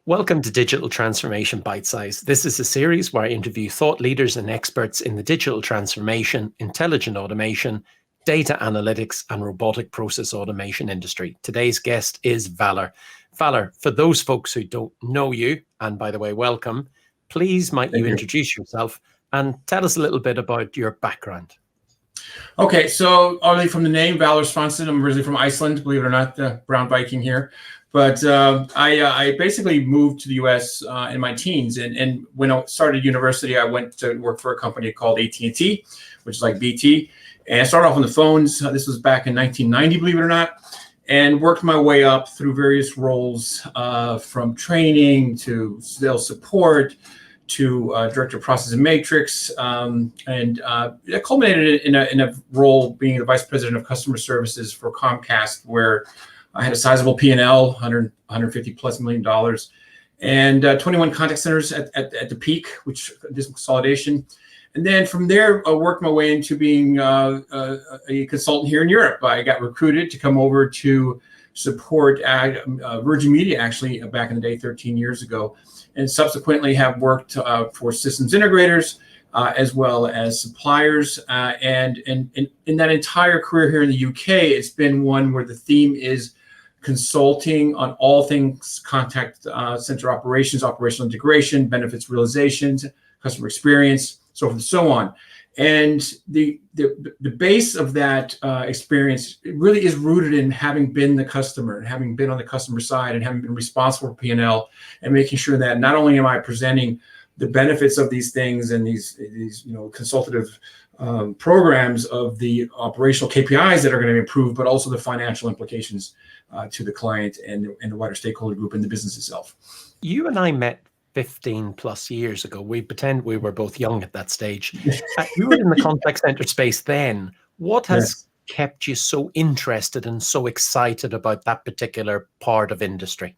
Welcome to Digital Transformation Bite Size. This is a series where I interview thought leaders and experts in the digital transformation, intelligent automation, data analytics, and robotic process automation industry. Today's guest is Valur. Valur, for those folks who don't know you, and by the way, welcome, please might you introduce yourself and tell us a little bit about your background. Okay, so obviously from the name, Valur Svansson, I'm originally from Iceland, believe it or not, brown Viking here. But I basically moved to the U.S. In my teens, and when I started university, I went to work for a company called AT&T, which is like BT, and I started off on the phones. This was back in 1990, believe it or not, and worked my way up through various roles, from training to sales support to director of process and matrix, and it culminated in a role being the vice president of customer services for Comcast, where I had a sizable P&L, 150 plus $1 million, and 21 contact centers at the peak, which did some consolidation. And then from there, I worked my way into being a consultant here in Europe. I got recruited to come over to support Virgin Media, actually, back in the day, 13 years ago, and subsequently have worked for systems integrators, as well as suppliers. And in that entire career here in the UK, it's been one where the theme is consulting on all things contact center operations, operational integration, benefits realizations, customer experience, so forth and so on. And the base of that experience really is rooted in having been the customer, and having been on the customer side, and having been responsible for P&L, and making sure that not only am I presenting the benefits of these things and these consultative programs of the operational KPIs that are going to improve, but also the financial implications to the client and the wider stakeholder group and the business itself. You and I met 15 plus years ago. We pretend we were both young at that stage. You were in the contact center space then. What has kept you so interested and so excited about that particular part of industry?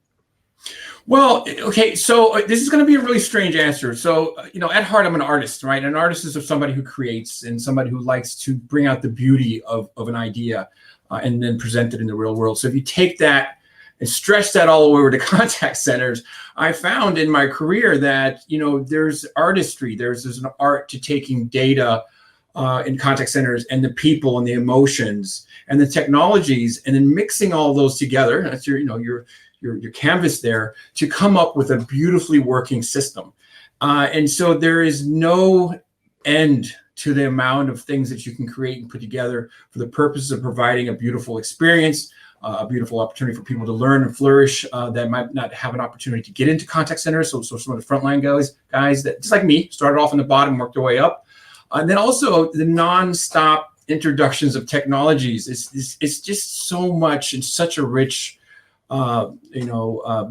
Well, okay, so this is going to be a really strange answer. So, at heart, I'm an artist, right? An artist is somebody who creates and somebody who likes to bring out the beauty of an idea and then present it in the real world. So if you take that and stretch that all the way over to contact centers, I found in my career that, there's artistry, there's an art to taking data in contact centers and the people and the emotions and the technologies, and then mixing all those together. That's your canvas there to come up with a beautifully working system. And so there is no end to the amount of things that you can create and put together for the purposes of providing a beautiful experience, a beautiful opportunity for people to learn and flourish that might not have an opportunity to get into contact centers. So some of the frontline guys that, just like me, started off on the bottom, worked their way up. And then also the nonstop introductions of technologies. It's just so much and such a rich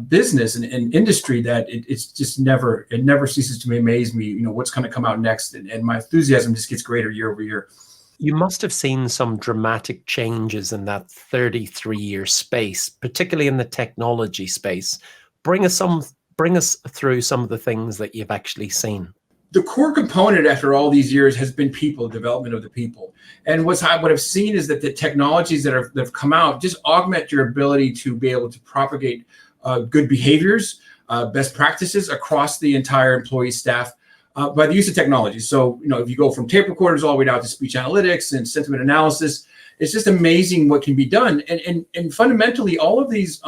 business and industry that it's just never ceases to amaze me, what's going to come out next. And my enthusiasm just gets greater year over year. You must have seen some dramatic changes in that 33-year space, particularly in the technology space. Bring us through some of the things that you've actually seen. The core component after all these years has been people, development of the people. And what I've seen is that the technologies that have come out just augment your ability to be able to propagate good behaviors, best practices across the entire employee staff by the use of technology. So, if you go from tape recorders all the way down to speech analytics and sentiment analysis, it's just amazing what can be done. And fundamentally, all of these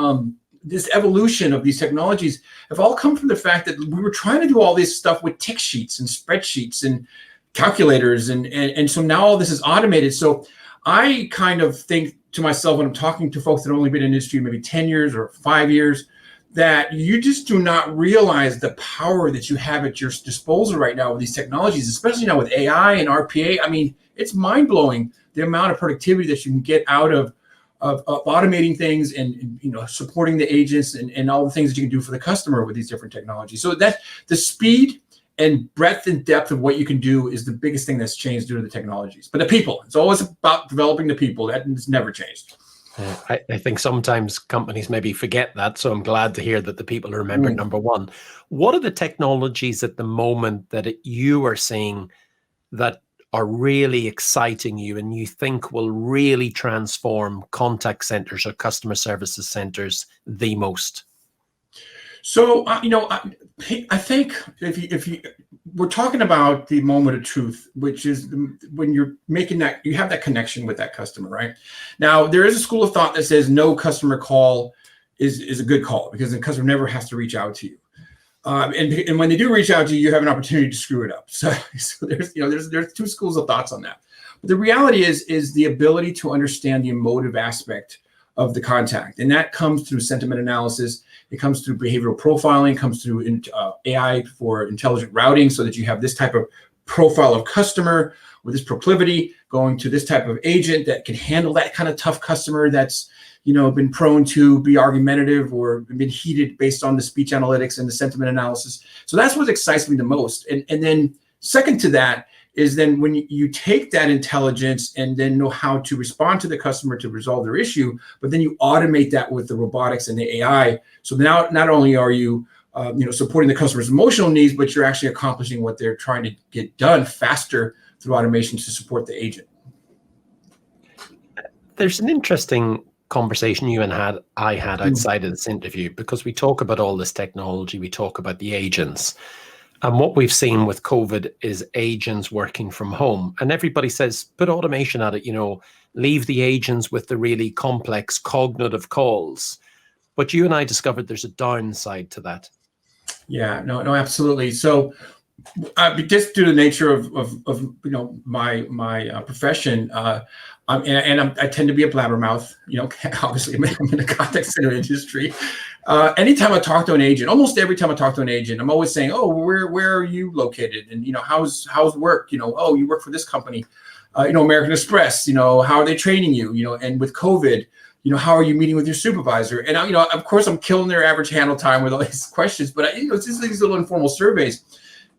this evolution of these technologies have all come from the fact that we were trying to do all this stuff with tick sheets and spreadsheets and calculators. And so now all this is automated. So I kind of think to myself when I'm talking to folks that have only been in industry maybe 10 years or 5 years, that you just do not realize the power that you have at your disposal right now with these technologies, especially now with AI and RPA. I mean, it's mind-blowing the amount of productivity that you can get out of automating things and supporting the agents and all the things that you can do for the customer with these different technologies. So that the speed and breadth and depth of what you can do is the biggest thing that's changed due to the technologies. But the people, it's always about developing the people. That has never changed. I think sometimes companies maybe forget that. So I'm glad to hear that the people are remembered, number one. What are the technologies at the moment that you are seeing that are really exciting you and you think will really transform contact centers or customer services centers the most? So, I think if you we're talking about the moment of truth, which is when you're making that, you have that connection with that customer, right? Now, there is a school of thought that says no customer call is a good call because the customer never has to reach out to you. And when they do reach out to you, you have an opportunity to screw it up. So there's two schools of thoughts on that. But the reality is the ability to understand the emotive aspect of the contact, and that comes through sentiment analysis. It comes through behavioral profiling, comes through AI for intelligent routing, so that you have this type of profile of customer with this proclivity going to this type of agent that can handle that kind of tough customer that's been prone to be argumentative or been heated based on the speech analytics and the sentiment analysis. So that's what excites me the most. And then second to that is then when you take that intelligence and then know how to respond to the customer to resolve their issue, but then you automate that with the robotics and the AI. So now not only are you supporting the customer's emotional needs, but you're actually accomplishing what they're trying to get done faster through automation to support the agent. There's an interesting conversation you and I had outside of this interview, because we talk about all this technology, we talk about the agents. And what we've seen with COVID is agents working from home. And everybody says, put automation at it, leave the agents with the really complex cognitive calls. But you and I discovered there's a downside to that. Yeah, no, absolutely. So just due to the nature of my profession, I tend to be a blabbermouth. Obviously, I'm in the contact center industry. Anytime I talk to an agent, almost every time I talk to an agent, I'm always saying, "Oh, where are you located? And how's work? Oh, you work for this company, American Express. How are they training you? And with COVID, how are you meeting with your supervisor?" And of course, I'm killing their average handle time with all these questions, but it's just these little informal surveys.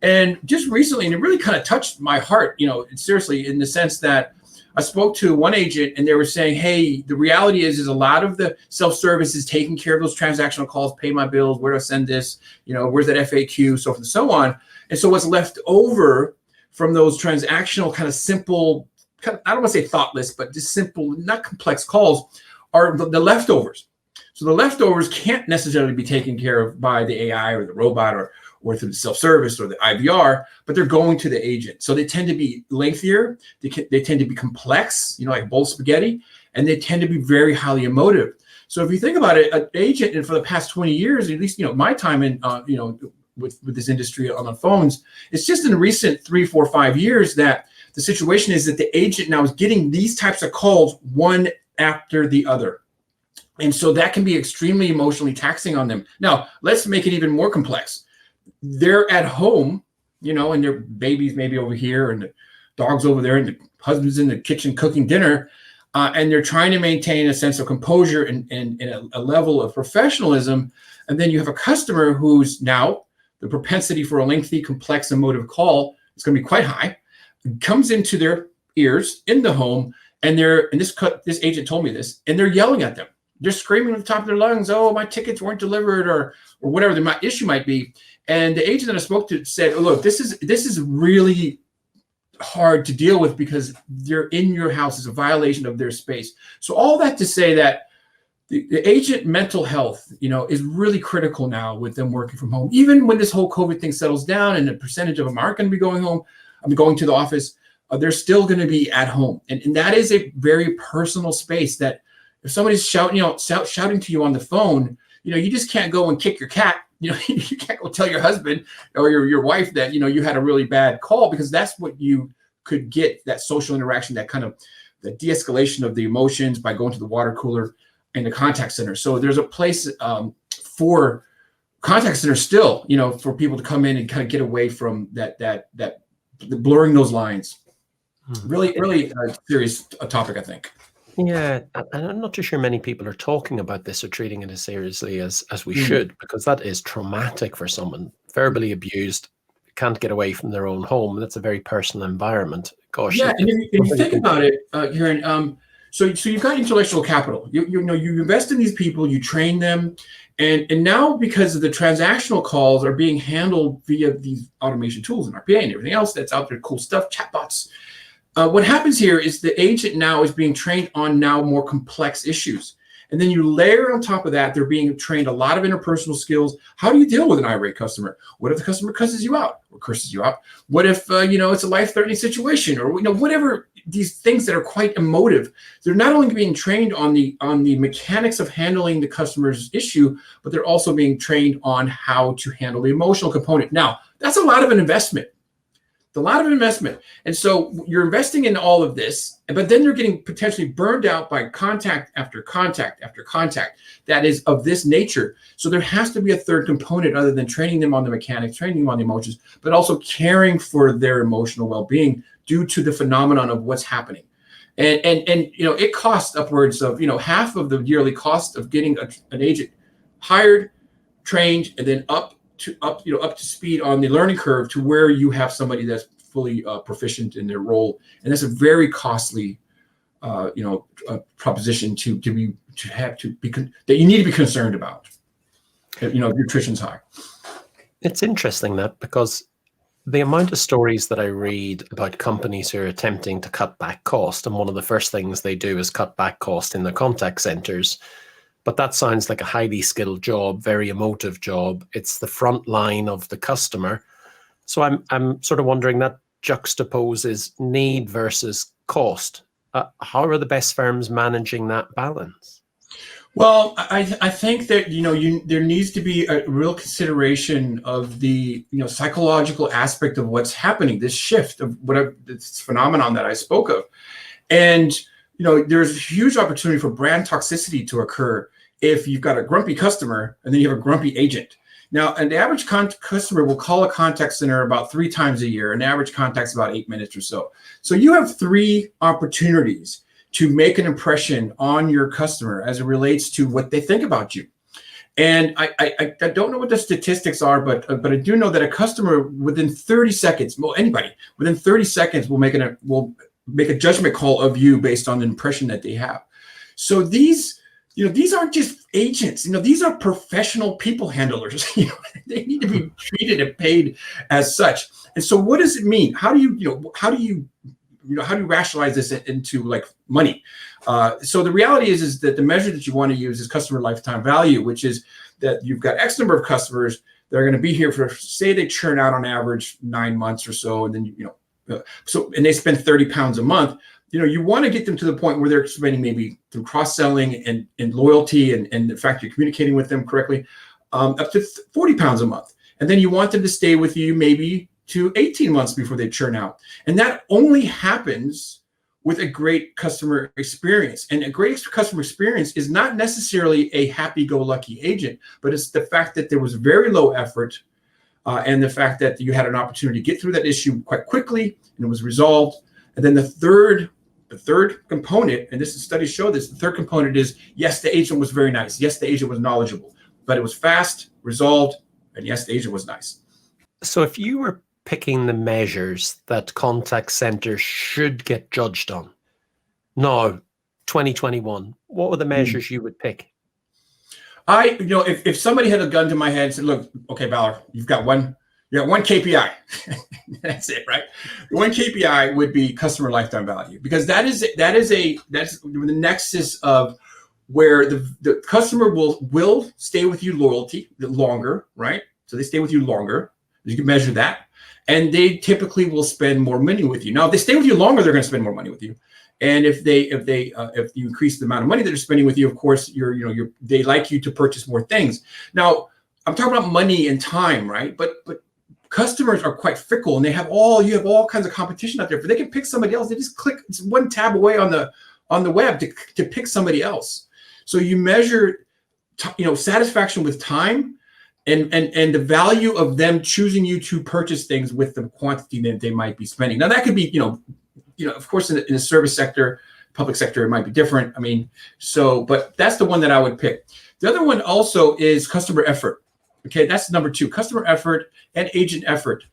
And just recently, and it really kind of touched my heart, seriously, in the sense that I spoke to one agent and they were saying, hey, the reality is a lot of the self-service is taking care of those transactional calls, pay my bills, where do I send this, where's that FAQ, so forth and so on. And so what's left over from those transactional kind of simple, I don't want to say thoughtless, but just simple, not complex calls are the leftovers. So the leftovers can't necessarily be taken care of by the AI or the robot or through the self-service or the IVR, but they're going to the agent. So they tend to be lengthier. They tend to be complex, like bowl spaghetti, and they tend to be very highly emotive. So if you think about it, an agent, and for the past 20 years, at least, my time in, with this industry on the phones, it's just in the recent 3, 4, 5 years that the situation is that the agent now is getting these types of calls one after the other. And so that can be extremely emotionally taxing on them. Now, let's make it even more complex. They're at home, and their baby's maybe over here and the dog's over there and the husband's in the kitchen cooking dinner. And they're trying to maintain a sense of composure and a level of professionalism. And then you have a customer who's now the propensity for a lengthy, complex, emotive call is going to be quite high. It comes into their ears in the home, and this agent told me this, and they're yelling at them. They're screaming at the top of their lungs, "Oh, my tickets weren't delivered," or whatever the issue might be. And the agent that I spoke to said, "Oh, look, this is really hard to deal with because they're in your house. It's a violation of their space." So all that to say that the agent mental health, is really critical now with them working from home. Even when this whole COVID thing settles down and the percentage of them aren't going to be going home, going to the office, they're still going to be at home. And that is a very personal space that if somebody's shouting to you on the phone, you just can't go and kick your cat. You can't go tell your husband or your wife that, you had a really bad call, because that's what you could get, that social interaction, that kind of the de-escalation of the emotions by going to the water cooler in the contact center. So there's a place for contact center still, for people to come in and kind of get away from that blurring those lines. Really, really serious topic, I think. Yeah, and I'm not too sure many people are talking about this or treating it as seriously as we should, because that is traumatic for someone. Verbally abused, can't get away from their own home. That's a very personal environment. Gosh. Yeah, and if you think about it, Kieran, so you've got intellectual capital. You invest in these people, you train them, and now because of the transactional calls are being handled via these automation tools and RPA and everything else that's out there, cool stuff, chatbots. What happens here is the agent now is being trained on now more complex issues. And then you layer on top of that, they're being trained a lot of interpersonal skills. How do you deal with an irate customer? What if the customer cusses you out or curses you out? What if, it's a life-threatening situation, or, whatever, these things that are quite emotive. They're not only being trained on the mechanics of handling the customer's issue, but they're also being trained on how to handle the emotional component. Now, that's a lot of an investment. And so you're investing in all of this, but then you're getting potentially burned out by contact after contact after contact that is of this nature. So there has to be a third component other than training them on the mechanics, training them on the emotions, but also caring for their emotional well-being due to the phenomenon of what's happening. And it costs upwards of, half of the yearly cost of getting an agent hired, trained, and then up to speed on the learning curve to where you have somebody that's fully proficient in their role. And that's a very costly, proposition that you need to be concerned about. If nutrition's high. It's interesting that, because the amount of stories that I read about companies who are attempting to cut back cost, and one of the first things they do is cut back cost in their contact centers. But that sounds like a highly skilled job, very emotive job. It's the front line of the customer. So I'm sort of wondering, that juxtaposes need versus cost. How are the best firms managing that balance? Well, I think that there needs to be a real consideration of the psychological aspect of what's happening, this shift of this phenomenon that I spoke of, and there's a huge opportunity for brand toxicity to occur if you've got a grumpy customer and then you have a grumpy agent. Now, an average customer will call a contact center about 3 times a year. An average contact's about 8 minutes or so. So you have 3 opportunities to make an impression on your customer as it relates to what they think about you. And I don't know what the statistics are, but I do know that a customer within 30 seconds, well, anybody within 30 seconds will make a judgment call of you based on the impression that they have. So these aren't just agents. These are professional people handlers. They need to be treated and paid as such. And so, what does it mean? How do you rationalize this into like money? So the reality is that the measure that you want to use is customer lifetime value, which is that you've got X number of customers that are going to be here for, say, they churn out on average 9 months or so, and then and they spend 30 pounds a month. You want to get them to the point where they're spending, maybe through cross-selling and loyalty and the fact you're communicating with them correctly, up to 40 pounds a month. And then you want them to stay with you maybe to 18 months before they churn out. And that only happens with a great customer experience. And a great customer experience is not necessarily a happy-go-lucky agent, but it's the fact that there was very low effort and the fact that you had an opportunity to get through that issue quite quickly and it was resolved. And then the third component, and studies show this, the third component is, yes, the agent was very nice. Yes, the agent was knowledgeable, but it was fast, resolved, and yes, the agent was nice. So if you were picking the measures that contact centers should get judged on, now, 2021, what were the measures you would pick? If somebody had a gun to my head and said, look, okay, Valur, you got one KPI. That's it, right? One KPI would be customer lifetime value, because that's the nexus of where the customer will stay with you longer, right? So they stay with you longer. You can measure that, and they typically will spend more money with you. Now, if they stay with you longer, they're going to spend more money with you. And if you increase the amount of money that they're spending with you, of course, they like you to purchase more things. Now, I'm talking about money and time, right? But customers are quite fickle, and you have all kinds of competition out there. If they can pick somebody else, they just click, it's one tab away on the web to pick somebody else. So you measure, satisfaction with time, and the value of them choosing you to purchase things with the quantity that they might be spending. Now that could be, of course, in the service sector, public sector, it might be different. But that's the one that I would pick. The other one also is customer effort. Okay, that's number 2, customer effort and agent effort.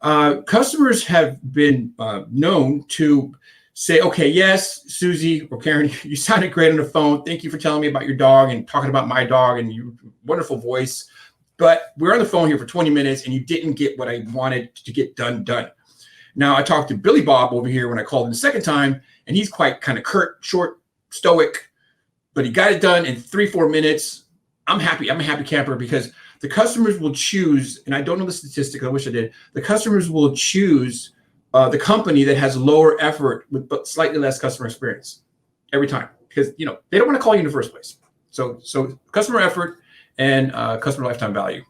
Customers have been known to say, okay, yes, Susie or Karen, you sounded great on the phone. Thank you for telling me about your dog and talking about my dog and your wonderful voice. But we're on the phone here for 20 minutes and you didn't get what I wanted to get done. Now, I talked to Billy Bob over here when I called him the second time, and he's quite kind of curt, short, stoic, but he got it done in 3-4 minutes. I'm happy. I'm a happy camper because the customers will choose, and I don't know the statistic, I wish I did. The customers will choose the company that has lower effort with but slightly less customer experience every time, because they don't want to call you in the first place. So customer effort and customer lifetime value.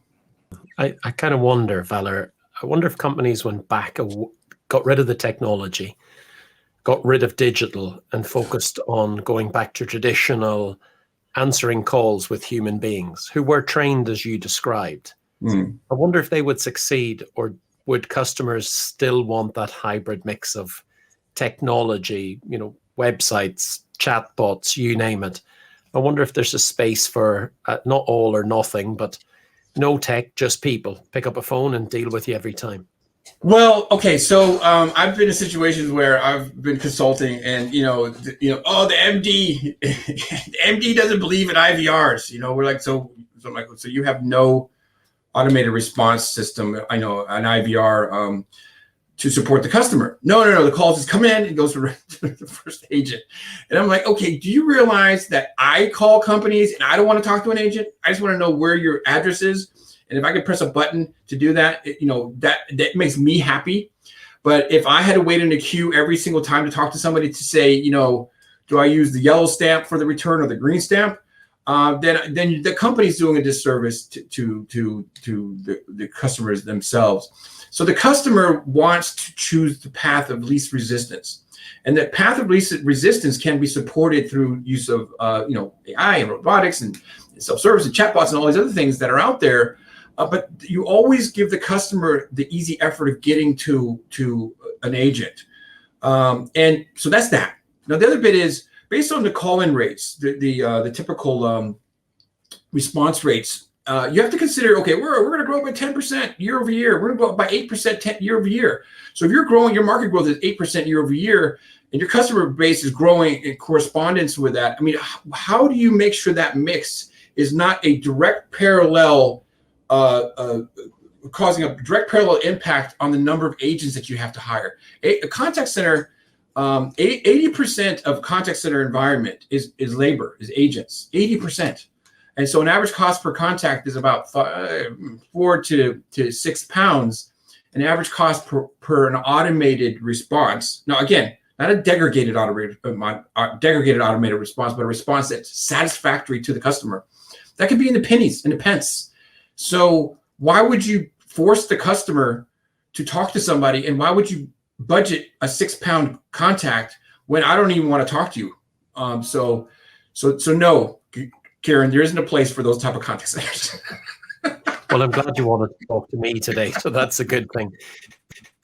I kind of wonder, Valur, I wonder if companies went back, got rid of the technology, got rid of digital, and focused on going back to traditional answering calls with human beings who were trained as you described. I wonder if they would succeed, or would customers still want that hybrid mix of technology, websites, chatbots, you name it. I wonder if there's a space for not all or nothing, but no tech, just people. Pick up a phone and deal with you every time. Well, okay, so I've been in situations where I've been consulting, and oh, the MD, the MD doesn't believe in IVRs. We're like, so I'm like, so you have no automated response system, I know, an IVR to support the customer. No, the call just come in and goes to the first agent. And I'm like, okay, do you realize that I call companies and I don't want to talk to an agent? I just want to know where your address is. And if I could press a button to do that, that makes me happy. But if I had to wait in a queue every single time to talk to somebody to say, do I use the yellow stamp for the return or the green stamp? Then the company's doing a disservice to the customers themselves. So the customer wants to choose the path of least resistance, and that path of least resistance can be supported through use of AI and robotics and self-service and chatbots and all these other things that are out there. But you always give the customer the easy effort of getting to an agent, and so that's that. Now the other bit is, based on the call-in rates, the typical response rates, you have to consider, okay, we're going to grow by 10% year over year. We're going to go up by 8% year over year. So if you're growing, your market growth is 8% year over year, and your customer base is growing in correspondence with that. I mean, how do you make sure that mix is not a direct parallel, causing a direct parallel impact on the number of agents that you have to hire? A contact center, 80% of contact center environment is labor, is agents, 80%. And so an average cost per contact is about 4 to 6 pounds. An average cost per an automated response. Now, again, not a degraded automated response, but a response that's satisfactory to the customer. That could be in the pennies, in the pence. So why would you force the customer to talk to somebody, and why would you budget a 6-pound contact when I don't even want to talk to you? So no, Karen, there isn't a place for those type of contact centers. Well, I'm glad you wanted to talk to me today, so that's a good thing.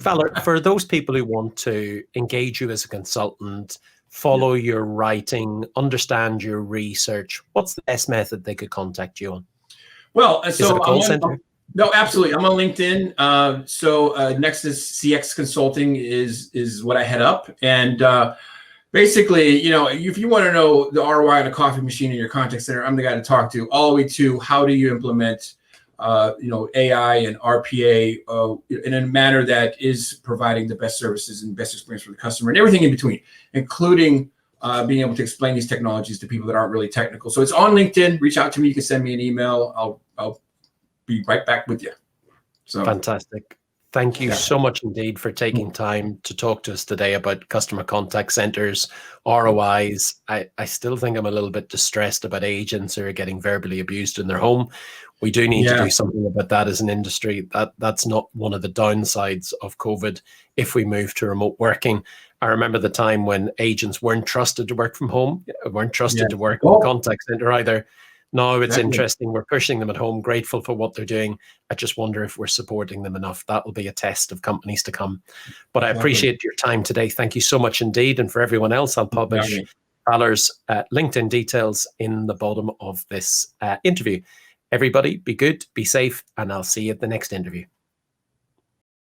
Valur, for those people who want to engage you as a consultant, follow your writing, understand your research, what's the best method they could contact you on? Well, Is it a call center? No, absolutely. I'm on LinkedIn. So Nexus CX Consulting is what I head up. And basically, if you want to know the ROI on a coffee machine in your contact center, I'm the guy to talk to, all the way to how do you implement AI and RPA in a manner that is providing the best services and best experience for the customer, and everything in between, including being able to explain these technologies to people that aren't really technical. So it's on LinkedIn. Reach out to me. You can send me an email. I'll be right back with you. So fantastic. Thank you so much indeed for taking time to talk to us today about customer contact centers, ROIs. I still think I'm a little bit distressed about agents who are getting verbally abused in their home. We do need to do something about that as an industry. That's not one of the downsides of COVID if we move to remote working. I remember the time when agents weren't trusted to work from home, weren't trusted to work in a contact center either. Now it's interesting. We're pushing them at home, grateful for what they're doing. I just wonder if we're supporting them enough. That will be a test of companies to come. But I appreciate your time today. Thank you so much indeed. And for everyone else, I'll publish Valur's LinkedIn details in the bottom of this interview. Everybody, be good, be safe, and I'll see you at the next interview.